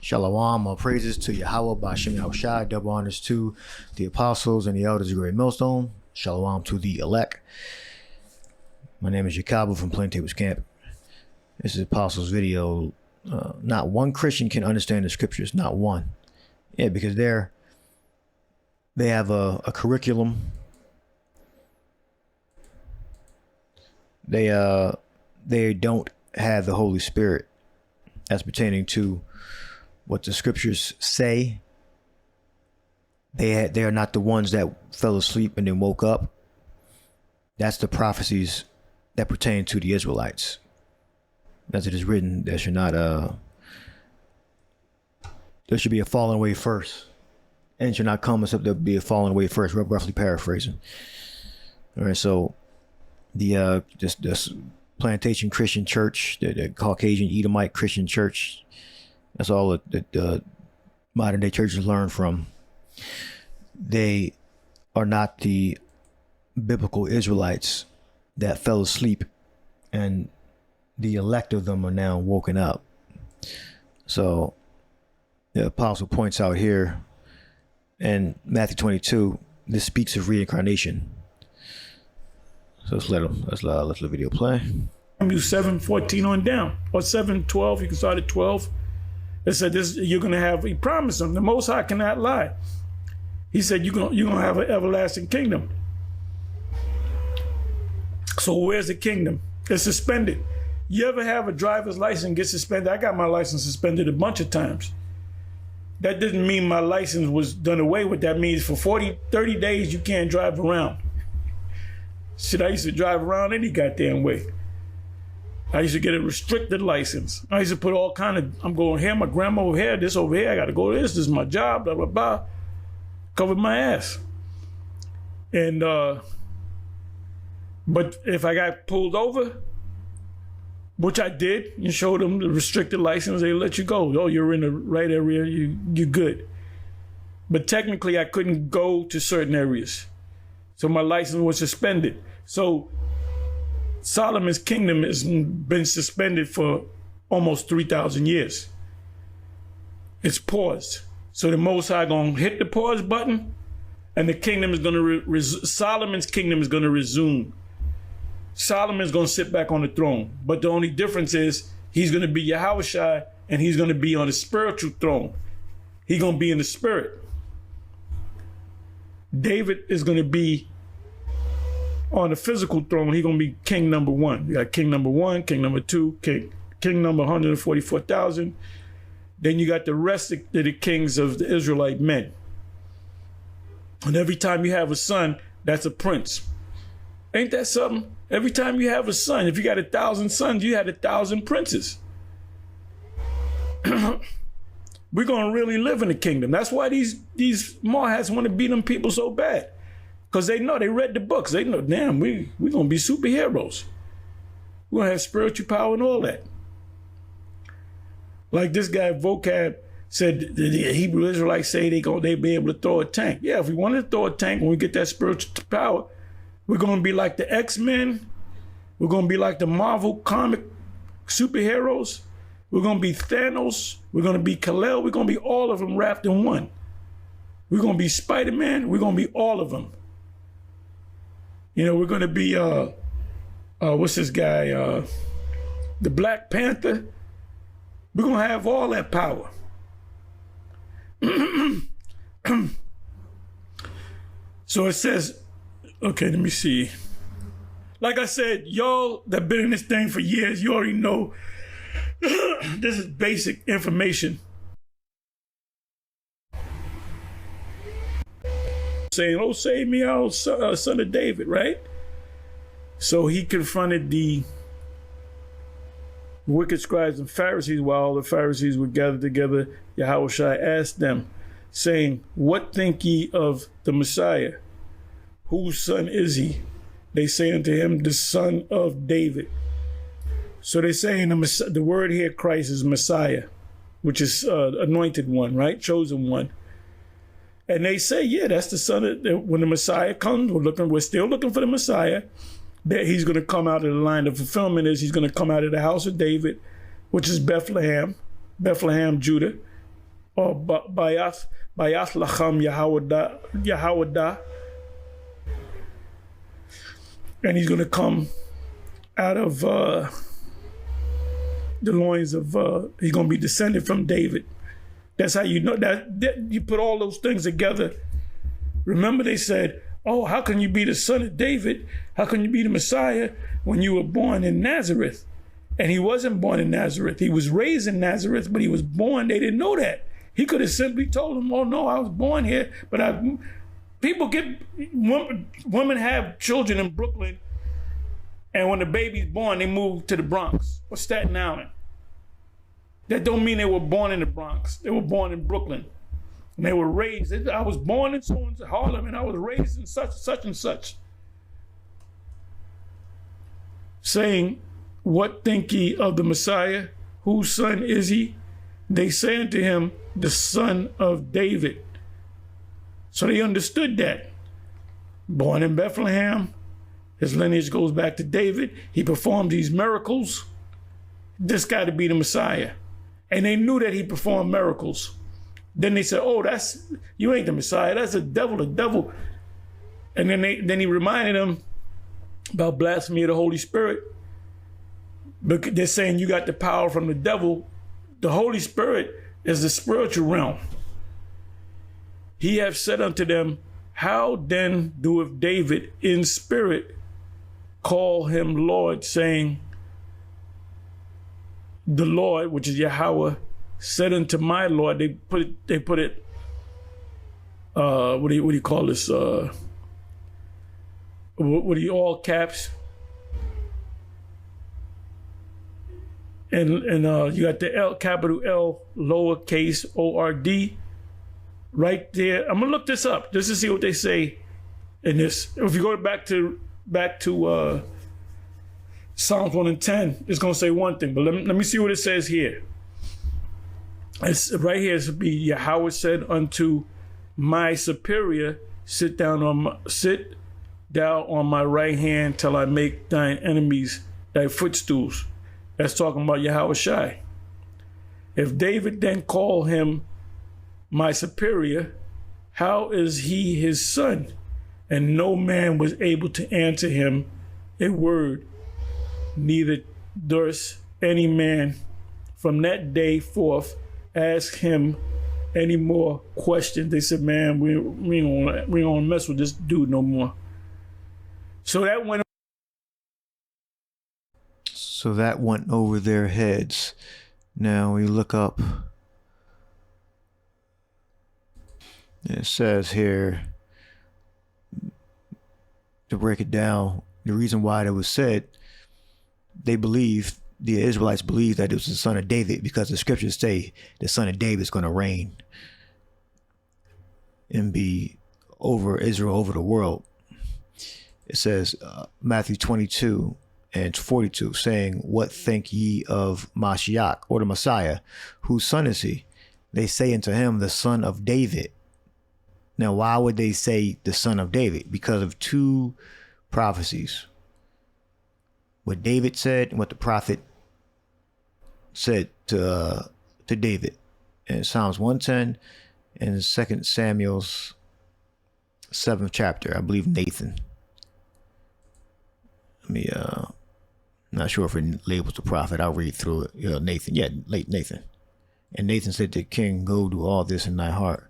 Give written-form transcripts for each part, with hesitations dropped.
Shalom, all praises to Yahweh by Shem Yahushai, double honors to the apostles and the elders of Great Millstone. Shalom to the elect. My name is Jacobo from Plaintables Camp. This is Apostles video. Not one Christian can understand the scriptures, not one. Yeah, because they have a curriculum. They don't have the Holy Spirit as pertaining to what the scriptures say. They are not the ones that fell asleep and then woke up. That's the prophecies that pertain to the Israelites. As it is written, there should be a falling away first, and should not come except there be a falling away first. Roughly paraphrasing. All right, so this plantation Christian church, the Caucasian Edomite Christian church, that's all that modern day churches learn from. They are not the biblical Israelites that fell asleep, and the elect of them are now woken up. So the apostle points out here in Matthew 22, this speaks of reincarnation. So let's let the video play. Matthew 7:14 on down, or 7:12. You can start at 12. It said this: you're gonna have. He promised them. The Most High cannot lie. He said you're gonna have an everlasting kingdom. So where's the kingdom? It's suspended. You ever have a driver's license get suspended? I got my license suspended a bunch of times. That didn't mean my license was done away with. That means for 30 days you can't drive around. Shit, I used to drive around any goddamn way. I used to get a restricted license. I used to put all kind of, I'm going here, my grandma over here, this over here, I gotta go to this is my job, blah, blah, blah. Covered my ass. And, but if I got pulled over, which I did, and showed them the restricted license, they let you go. Oh, you're in the right area, you're good. But technically I couldn't go to certain areas. So my license was suspended. So Solomon's kingdom has been suspended for almost 3,000 years. It's paused. So the Most High gonna hit the pause button, and the kingdom is gonna Solomon's kingdom is gonna resume. Solomon's gonna sit back on the throne, but the only difference is he's gonna be Yahushua, and he's gonna be on the spiritual throne. He's gonna be in the spirit. David is gonna be on the physical throne. He's gonna be king number one. You got king number one, king number two, king number 144,000. Then you got the rest of the kings of the Israelite men. And every time you have a son, that's a prince. Ain't that something? Every time you have a son, if you got 1,000 sons, you had 1,000 princes. We're gonna really live in the kingdom. That's why these Mohats want to beat them people so bad. Because they know, they read the books. They know, damn, we're going to be superheroes. We're going to have spiritual power and all that. Like this guy, Vocab, said the Hebrew Israelites say they be able to throw a tank. Yeah, if we wanted to throw a tank, when we get that spiritual power, we're going to be like the X-Men. We're going to be like the Marvel comic superheroes. We're going to be Thanos. We're going to be Kal-El. We're going to be all of them wrapped in one. We're going to be Spider-Man. We're going to be all of them. You know, we're going to be, what's this guy, the Black Panther. We're going to have all that power. So it says, okay, let me see. Like I said, y'all that been in this thing for years, you already know this is basic information. Saying, oh, save me, oh, son of David, right? So he confronted the wicked scribes and Pharisees. While all the Pharisees were gathered together, Yahushua asked them, saying, what think ye of the Messiah? Whose son is he? They say unto him, the son of David. So they say in the word here, Christ is Messiah, which is anointed one, right? Chosen one. And they say, yeah, that's the son of, when the Messiah comes, we're still looking for the Messiah, that he's going to come out of the line. The fulfillment is he's going to come out of the house of David, which is Bethlehem, Judah, or Bayath Lacham Yahawada. And he's going to come out of the loins of, he's going to be descended from David. That's how you know that you put all those things together. Remember they said, oh, how can you be the son of David? How can you be the Messiah when you were born in Nazareth? And he wasn't born in Nazareth. He was raised in Nazareth, but he was born. They didn't know that. He could have simply told them, oh, no, I was born here. But women have children in Brooklyn. And when the baby's born, they move to the Bronx or Staten Island. That don't mean they were born in the Bronx. They were born in Brooklyn. And they were raised. I was born in Harlem and I was raised in such and such. Saying, what think ye of the Messiah? Whose son is he? They say unto him, the son of David. So they understood that. Born in Bethlehem, his lineage goes back to David. He performed these miracles. This got to be the Messiah. And they knew that he performed miracles. Then they said, oh, you ain't the Messiah. That's a devil. And then he reminded them about blasphemy of the Holy Spirit. But they're saying you got the power from the devil. The Holy Spirit is the spiritual realm. He hath said unto them, how then doeth David in spirit call him Lord, saying, the Lord, which is Yahweh, said unto my Lord. They put it. What do you call this? What do you all caps? And you got the L, capital L, lowercase O-R-D, right there. I'm gonna look this up just to see what they say in this. If you go back to Psalms 1 and 10, it's gonna say one thing, but let me see what it says here. It's right here. It's be Yahweh said unto my superior, sit down on my right hand till I make thine enemies thy footstools. That's talking about Yahweh Shai. If David then call him my superior, how is he his son? And no man was able to answer him a word, neither durst any man from that day forth ask him any more questions. They said, man, we ain't gonna mess with this dude no more. So that went over their heads. Now we look up. It says here, to break it down, the reason why it was said, the Israelites believed that it was the son of David because the scriptures say the son of David is going to reign and be over Israel, over the world. It says Matthew 22 and 42 saying, what think ye of Mashiach, or the Messiah? Whose son is he? They say unto him, the son of David. Now, why would they say the son of David? Because of two prophecies. What David said and what the prophet said to David in Psalms 110 and 2 Samuel's 7th chapter. I believe Nathan. Not sure if it labels the prophet. I'll read through it. Nathan. Yeah, late Nathan. And Nathan said to the king, go do all this in thy heart.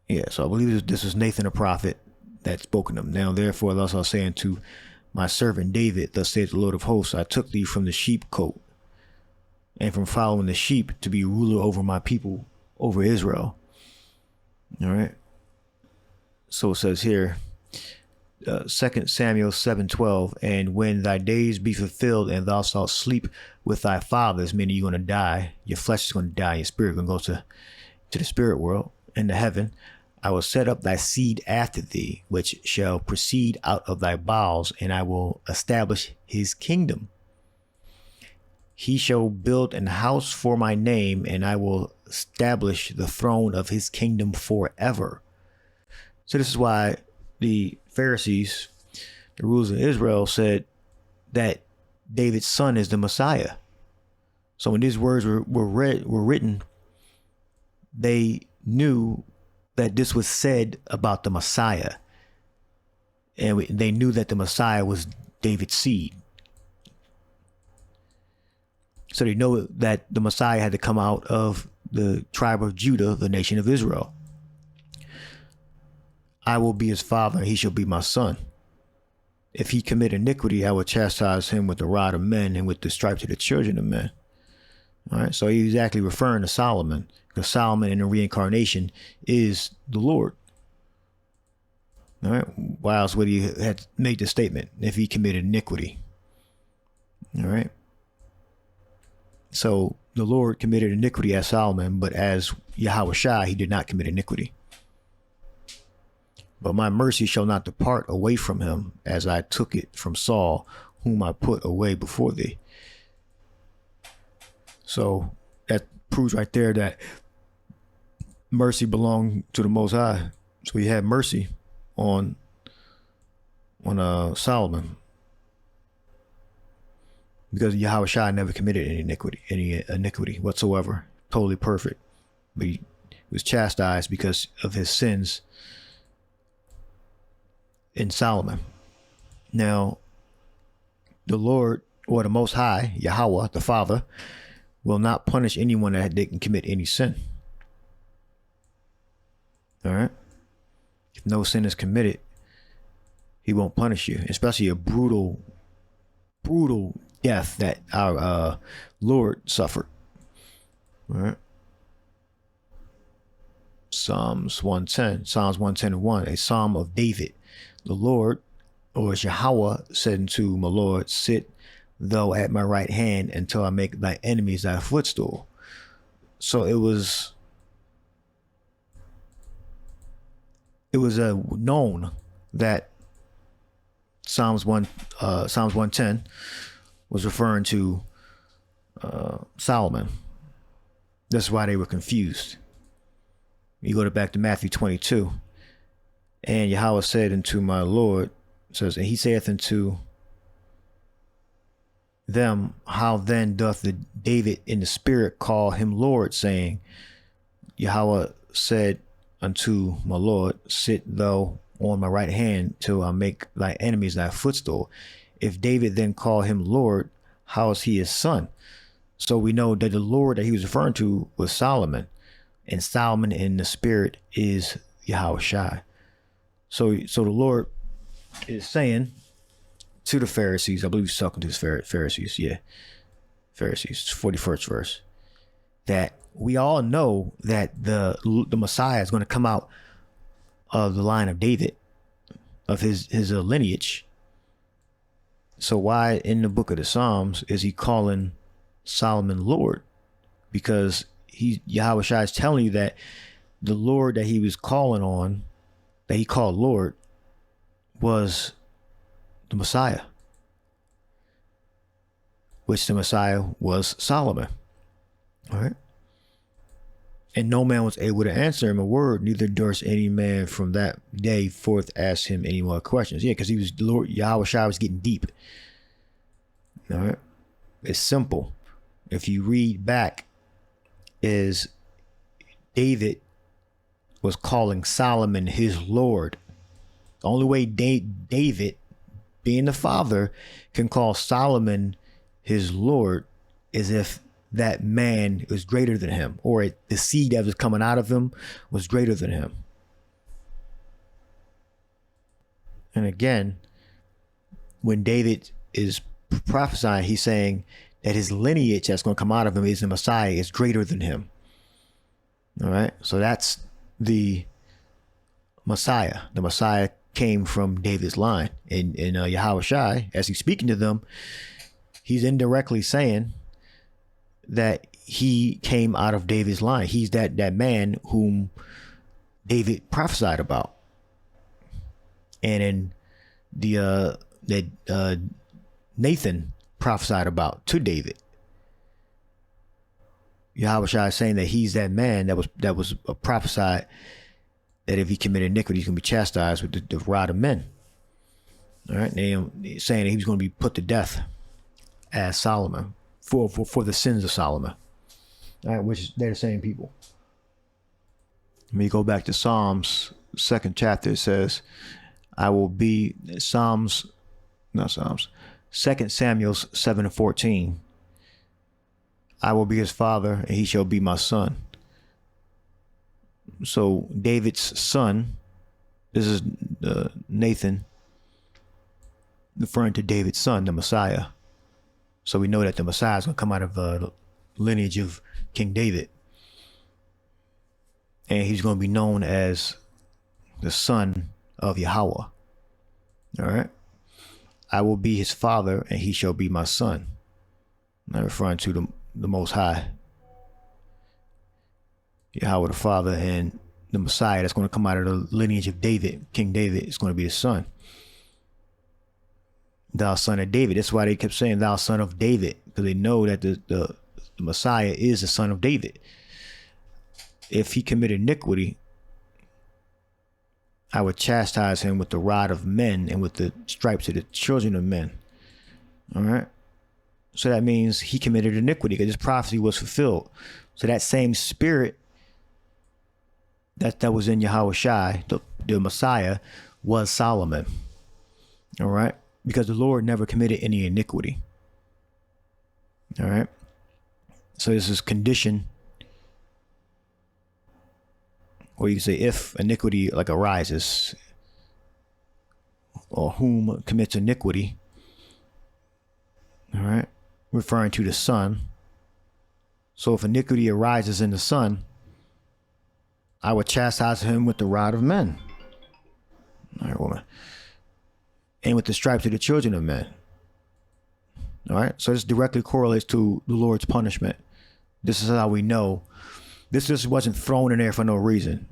Yeah, so I believe this was Nathan the prophet that spoken to him. Now, therefore, thus I'll say unto my servant David, thus saith the Lord of hosts, I took thee from the sheepcote and from following the sheep to be ruler over my people, over Israel. All right. So it says here, 2 Samuel 7:12, and when thy days be fulfilled and thou shalt sleep with thy fathers, meaning you're going to die, your flesh is going to die, your spirit is going to go to the spirit world and to heaven. I will set up thy seed after thee, which shall proceed out of thy bowels, and I will establish his kingdom. He shall build an house for my name, and I will establish the throne of his kingdom forever. So this is why the Pharisees, the rulers of Israel, said that David's son is the Messiah. So when these words were written, they knew that this was said about the Messiah. And they knew that the Messiah was David's seed. So they know that the Messiah had to come out of the tribe of Judah, the nation of Israel. I will be his father, and he shall be my son. If he commit iniquity, I will chastise him with the rod of men and with the stripes of the children of men. All right, so he's actually referring to Solomon, because Solomon in the reincarnation is the Lord. All right, why else would he have made the statement if he committed iniquity? All right. So the Lord committed iniquity as Solomon, but as Yahushua, he did not commit iniquity. But my mercy shall not depart away from him, as I took it from Saul, whom I put away before thee. So that proves right there that mercy belonged to the Most High. So he had mercy on Solomon, because Yahushua never committed any iniquity whatsoever. Totally perfect. But he was chastised because of his sins in Solomon. Now, the Lord, or the Most High, Yahweh, the Father, will not punish anyone that didn't commit any sin. All right? If no sin is committed, he won't punish you, especially a brutal death that our Lord suffered. All right? Psalms 110:1, a psalm of David. The Lord, or Yahweh, said unto my Lord, sit thou at my right hand until I make thy enemies thy footstool. So it was known that Psalms 110 was referring to Solomon. That's why they were confused. You go back to Matthew 22, and Yahweh said unto my Lord, says, and he saith unto them, how then doth the David in the spirit call him Lord, saying, Yahweh said unto my Lord, sit thou on my right hand till I make thy enemies thy footstool. If David then call him Lord, how is he his son? So we know that the Lord that he was referring to was Solomon, and Solomon in the spirit is Yahushua. So the Lord is saying to the Pharisees, I believe he's talking to his Pharisees, Pharisees, 41st verse, that we all know that the Messiah is going to come out of the line of David, of his lineage. So why in the book of the Psalms is he calling Solomon Lord? Because Yahushua is telling you that the Lord that he was calling on, that he called Lord, was the Messiah, which the Messiah was Solomon. All right. And no man was able to answer him a word, neither durst any man from that day forth ask him any more questions. Yeah, because he was, the Lord Yahushua was getting deep. All right. It's simple. If you read back, is David was calling Solomon his Lord. The only way David, being the father, can call Solomon his Lord is if that man was greater than him, or the seed that was coming out of him was greater than him. And again, when David is prophesying, he's saying that his lineage that's going to come out of him is the Messiah, is greater than him. All right. So that's the Messiah. The Messiah came from David's line. And Yahushua, as he's speaking to them, he's indirectly saying that he came out of David's line. He's that man whom David prophesied about. And in that Nathan prophesied about to David. Yahushua is saying that he's that man that was prophesied that if he committed iniquity, he's going to be chastised with the rod of men. All right. And saying that he was going to be put to death as Solomon for the sins of Solomon. All right, which they're the same people. When you go back to Psalms, 2nd chapter, it says, I will be 2 Samuel 7:14. I will be his father, and he shall be my son. So David's son, this is Nathan, referring to David's son, the Messiah. So we know that the Messiah is going to come out of the lineage of King David. And he's going to be known as the son of Yahweh. All right. I will be his father, and he shall be my son. I'm referring to the Most High. Yahweh the Father, and the Messiah that's going to come out of the lineage of David, King David, is going to be his son. Thou son of David. That's why they kept saying thou son of David, because they know that the Messiah is the son of David. If he committed iniquity, I would chastise him with the rod of men and with the stripes of the children of men. All right. So that means he committed iniquity because this prophecy was fulfilled. So that same spirit that was in Yahushua, the Messiah, was Solomon. All right. Because the Lord never committed any iniquity. All right. So this is condition, or you can say if iniquity like arises, or whom commits iniquity. All right. Referring to the son. So if iniquity arises in the son, I would chastise him with the rod of men. All right, woman. And with the stripes of the children of men. All right. So this directly correlates to the Lord's punishment. This is how we know. This just wasn't thrown in there for no reason.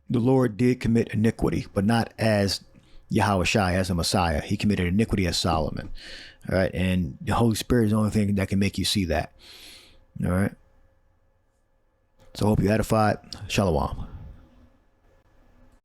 The Lord did commit iniquity, but not as Yahushua, as a Messiah. He committed iniquity as Solomon. All right. And the Holy Spirit is the only thing that can make you see that. All right. So I hope you edified. Shalom.